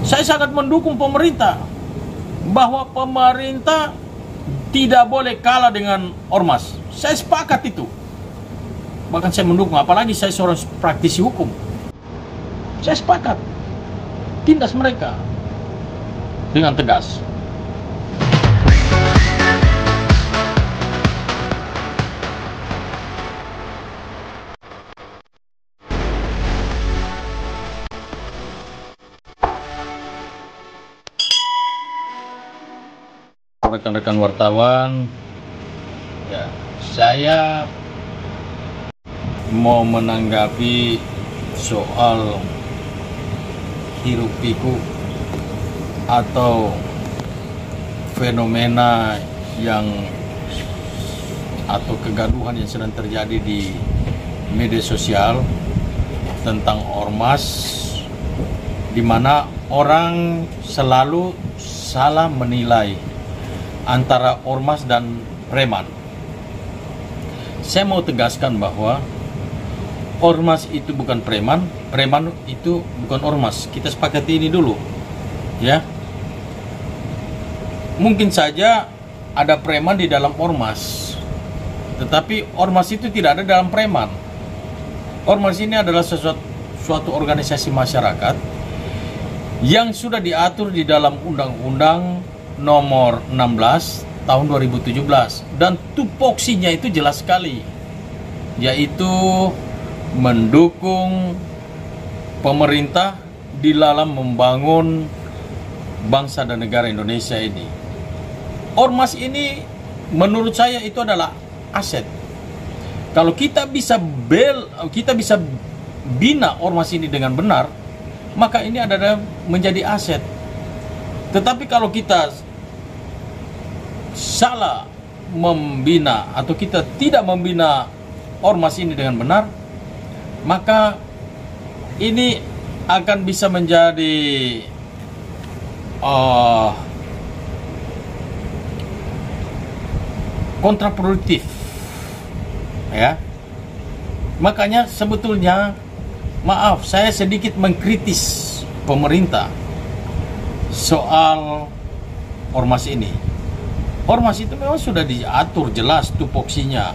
Saya sangat mendukung pemerintah, bahwa pemerintah tidak boleh kalah dengan ormas. Saya sepakat itu. Bahkan saya mendukung, apalagi saya seorang praktisi hukum. Saya sepakat. Tindas mereka dengan tegas. Rekan-rekan wartawan, ya, saya mau menanggapi soal hiruk pikuk atau fenomena atau kegaduhan yang sedang terjadi di media sosial tentang ormas, di mana orang selalu salah menilai antara ormas dan preman. Saya mau tegaskan bahwa ormas itu bukan preman, preman itu bukan ormas. Kita sepakati ini dulu, ya. Mungkin saja ada preman di dalam ormas, tetapi ormas itu tidak ada dalam preman. Ormas ini adalah suatu organisasi masyarakat yang sudah diatur di dalam Undang-Undang Nomor 16 tahun 2017, dan tupoksinya itu jelas sekali, yaitu mendukung pemerintah di dalam membangun bangsa dan negara Indonesia ini. Ormas ini menurut saya itu adalah aset. Kalau kita bisa bina ormas ini dengan benar, maka ini adalah menjadi aset. Tetapi kalau kita salah membina atau kita tidak membina ormas ini dengan benar, maka ini akan bisa menjadi kontraproduktif, ya. Makanya sebetulnya, maaf, saya sedikit mengkritis pemerintah soal ormas ini. Ormas itu memang sudah diatur jelas tupoksinya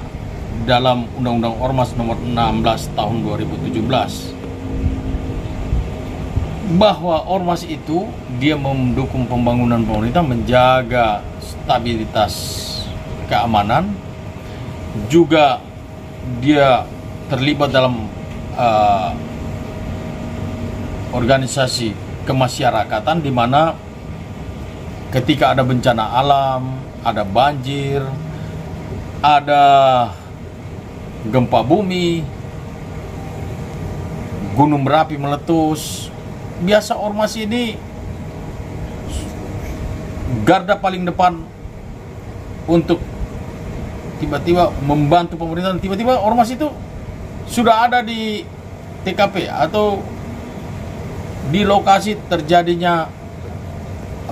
dalam Undang-Undang Ormas Nomor 16 tahun 2017, bahwa ormas itu dia mendukung pembangunan pemerintah, menjaga stabilitas keamanan, juga dia terlibat dalam organisasi kemasyarakatan, di mana ketika ada bencana alam, ada banjir, ada gempa bumi, gunung berapi meletus, biasa ormas ini garda paling depan untuk tiba-tiba membantu pemerintah. Tiba-tiba ormas itu sudah ada di TKP atau di lokasi terjadinya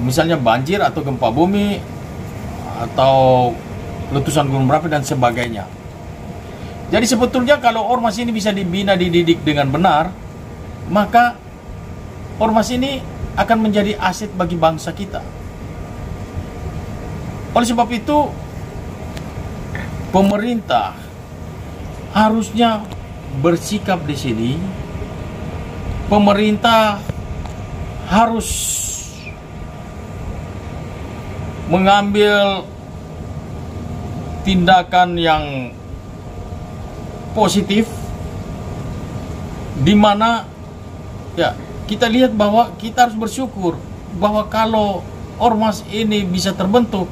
misalnya banjir atau gempa bumi atau letusan gunung berapi dan sebagainya. Jadi sebetulnya kalau ormas ini bisa dibina, dididik dengan benar, maka ormas ini akan menjadi aset bagi bangsa kita. Oleh sebab itu, pemerintah harusnya bersikap di sini. Pemerintah harus mengambil tindakan yang positif, di mana ya kita lihat bahwa kita harus bersyukur bahwa kalau ormas ini bisa terbentuk,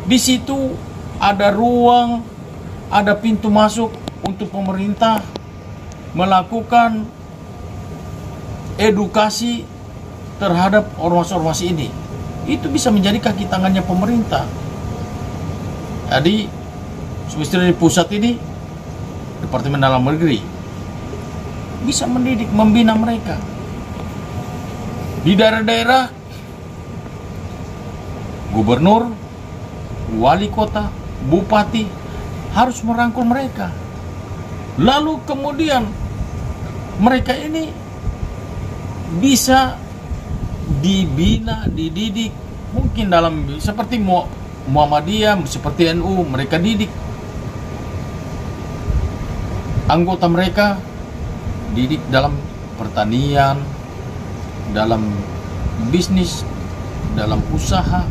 di situ ada ruang, ada pintu masuk untuk pemerintah melakukan edukasi terhadap ormas-ormas ini. Itu bisa menjadi kaki tangannya pemerintah. Jadi semestinya di pusat ini, Departemen Dalam Negeri bisa mendidik, membina mereka. Di daerah-daerah, gubernur, wali kota, bupati harus merangkul mereka. Lalu kemudian mereka ini bisa dibina, dididik, mungkin dalam seperti Muhammadiyah, seperti NU, mereka didik anggota mereka, didik dalam pertanian, dalam bisnis, dalam usaha,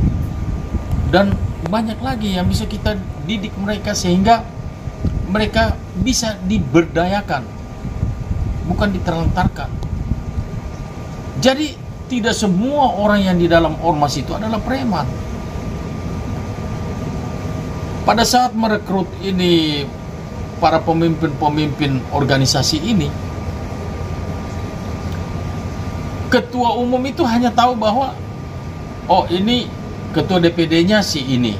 dan banyak lagi yang bisa kita didik mereka sehingga mereka bisa diberdayakan, bukan diterlantarkan. Jadi tidak semua orang yang di dalam ormas itu adalah preman. Pada saat merekrut ini para pemimpin-pemimpin organisasi ini, ketua umum itu hanya tahu bahwa oh ini ketua DPD-nya si ini,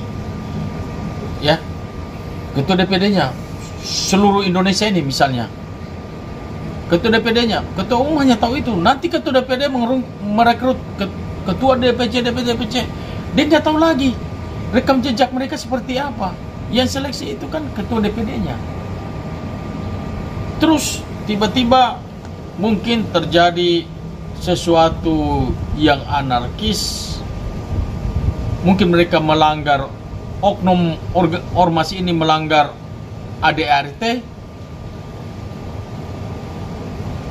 ya, ketua DPD-nya seluruh Indonesia ini misalnya, ketua DPD-nya, ketua umum hanya tahu itu. Nanti ketua DPD merekrut ketua DPC, dia tidak tahu lagi rekam jejak mereka seperti apa. Yang seleksi itu kan ketua DPD-nya. Terus tiba-tiba mungkin terjadi sesuatu yang anarkis, mungkin mereka melanggar, oknum ormas ini melanggar ADART.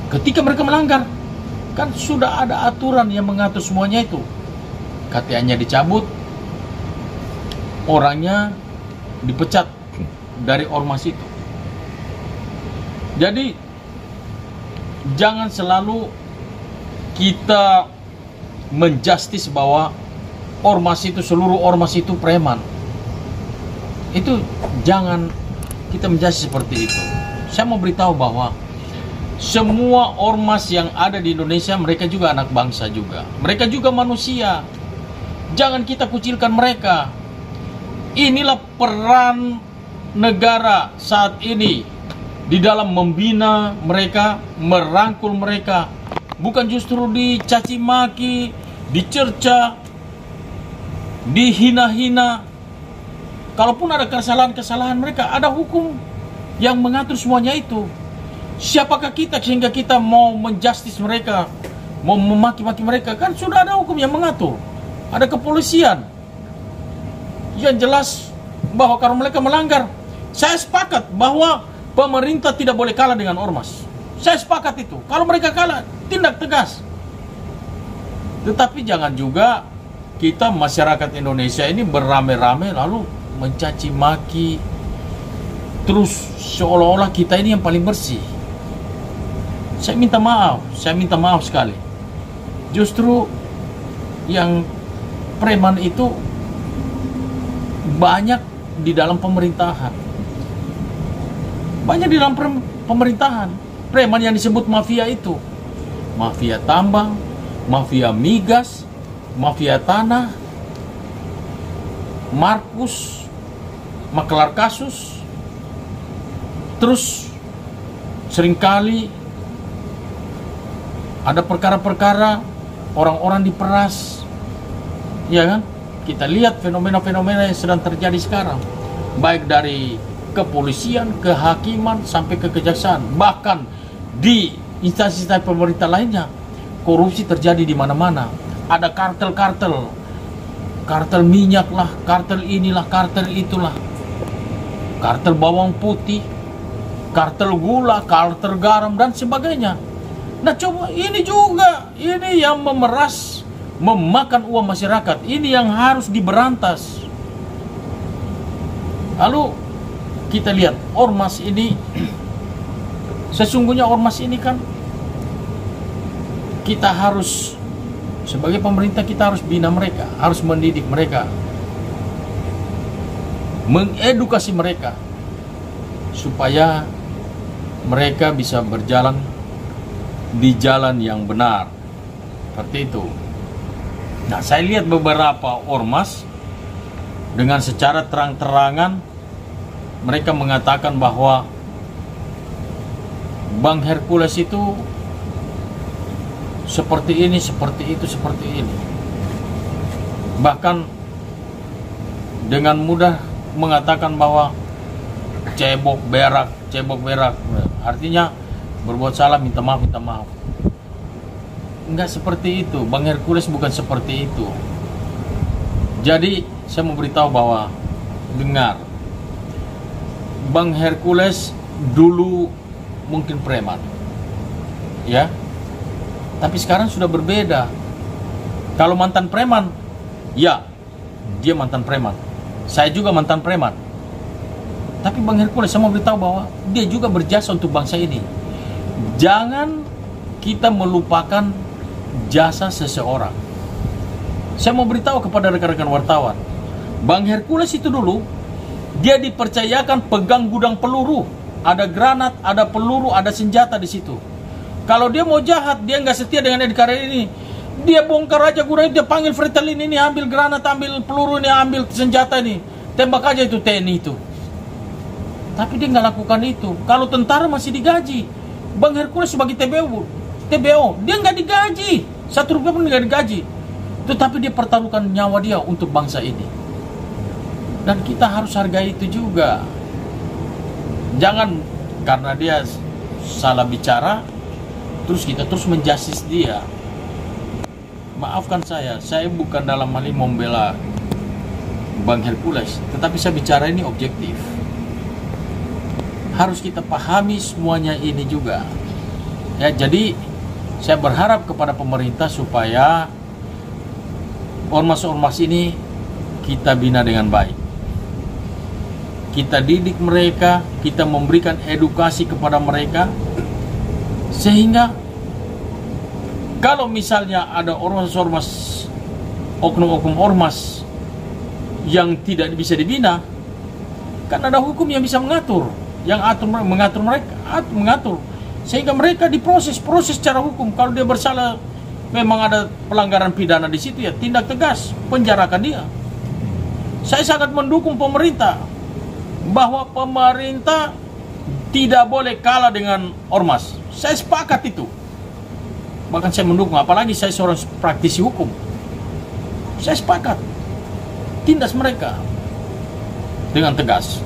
Ketika mereka melanggar, kan sudah ada aturan yang mengatur semuanya itu. KTA-nya dicabut, orangnya dipecat dari ormas itu. Jadi jangan selalu kita menjustis bahwa ormas itu, seluruh ormas itu preman. Itu jangan kita menjustis seperti itu. Saya mau beritahu bahwa semua ormas yang ada di Indonesia, mereka juga anak bangsa juga. Mereka juga manusia. Jangan kita kucilkan mereka. Inilah peran negara saat ini di dalam membina mereka, merangkul mereka. Bukan justru dicaci maki, dicerca, dihina-hina. Kalaupun ada kesalahan-kesalahan mereka, ada hukum yang mengatur semuanya itu. Siapakah kita sehingga kita mau menjustis mereka, mau memaki-maki mereka? Kan sudah ada hukum yang mengatur. Ada kepolisian. Yang jelas bahwa kalau mereka melanggar, saya sepakat bahwa pemerintah tidak boleh kalah dengan ormas. Saya sepakat itu. Kalau mereka kalah, tindak tegas. Tetapi jangan juga kita masyarakat Indonesia ini beramai-ramai lalu mencaci maki, terus seolah-olah kita ini yang paling bersih. Saya minta maaf sekali. Justru yang preman itu banyak di dalam pemerintahan. Banyak di dalam pemerintahan. Preman yang disebut mafia itu. Mafia tambang, mafia migas, mafia tanah, Markus, makelar kasus. Terus seringkali ada perkara-perkara orang-orang diperas. Ya kan? Kita lihat fenomena-fenomena yang sedang terjadi sekarang. Baik dari kepolisian, kehakiman, sampai ke kejaksaan. Bahkan di instansi-instansi pemerintah lainnya, korupsi terjadi di mana-mana. Ada kartel-kartel, kartel minyak lah, kartel inilah, kartel itulah, kartel bawang putih, kartel gula, kartel garam, dan sebagainya. Nah coba ini juga, ini yang memeras, memakan uang masyarakat. Ini yang harus diberantas. Lalu kita lihat ormas ini, sesungguhnya ormas ini kan kita harus, sebagai pemerintah kita harus bina mereka, harus mendidik mereka, mengedukasi mereka supaya mereka bisa berjalan di jalan yang benar. Seperti itu. Nah, saya lihat beberapa ormas dengan secara terang-terangan mereka mengatakan bahwa Bang Hercules itu seperti ini, seperti itu, seperti ini. Bahkan dengan mudah mengatakan bahwa cebok berak. Artinya berbuat salah minta maaf, minta maaf. nggak seperti itu. Bang Hercules bukan seperti itu. Jadi saya mau beritahu bahwa, dengar, Bang Hercules dulu mungkin preman, ya, tapi sekarang sudah berbeda. Kalau mantan preman, ya, dia mantan preman. Saya juga mantan preman. Tapi Bang Hercules, saya mau beritahu bahwa dia juga berjasa untuk bangsa ini. Jangan kita melupakan jasa seseorang. Saya mau beritahu kepada rekan-rekan wartawan, Bang Hercules itu dulu, dia dipercayakan pegang gudang peluru. Ada granat, ada peluru, ada senjata di situ. Kalau dia mau jahat, dia nggak setia dengan Edi Karya ini, dia bongkar aja gudang, dia panggil Fretilin ini, ambil granat, ambil peluru ini, ambil senjata ini, tembak aja itu TNI itu. Tapi dia nggak lakukan itu. Kalau tentara masih digaji. Bang Hercules sebagai TBO, dia nggak digaji, 1 rupiah pun nggak digaji. Tetapi dia pertaruhkan nyawa dia untuk bangsa ini. Dan kita harus hargai itu juga. Jangan karena dia salah bicara, terus kita terus menjasis dia. Maafkan saya bukan dalam hal ini membela Bang Hercules, tetapi saya bicara ini objektif. Harus kita pahami semuanya ini juga. Ya, jadi saya berharap kepada pemerintah supaya ormas-ormas ini kita bina dengan baik. Kita didik mereka, kita memberikan edukasi kepada mereka, sehingga kalau misalnya ada ormas-ormas, oknum-oknum ormas yang tidak bisa dibina, kan ada hukum yang bisa mengatur, mengatur, sehingga mereka diproses secara hukum. Kalau dia bersalah, memang ada pelanggaran pidana di situ, ya tindak tegas, penjarakan dia. Saya sangat mendukung pemerintah bahwa pemerintah tidak boleh kalah dengan ormas. Saya sepakat itu. Bahkan saya mendukung, apalagi saya seorang praktisi hukum. Saya sepakat. Tindas mereka dengan tegas.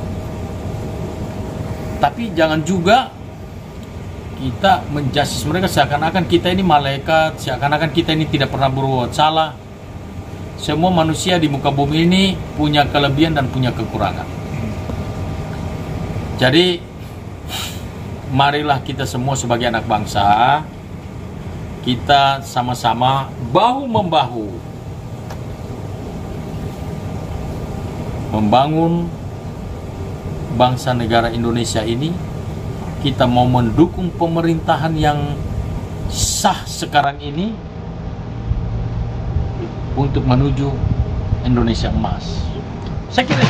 Tapi jangan juga kita menjasis mereka seakan-akan kita ini malaikat, seakan-akan kita ini tidak pernah berbuat salah. Semua manusia di muka bumi ini punya kelebihan dan punya kekurangan. Jadi, marilah kita semua sebagai anak bangsa, kita sama-sama bahu-membahu membangun bangsa negara Indonesia ini. Kita mau mendukung pemerintahan yang sah sekarang ini untuk menuju Indonesia emas. Saya kira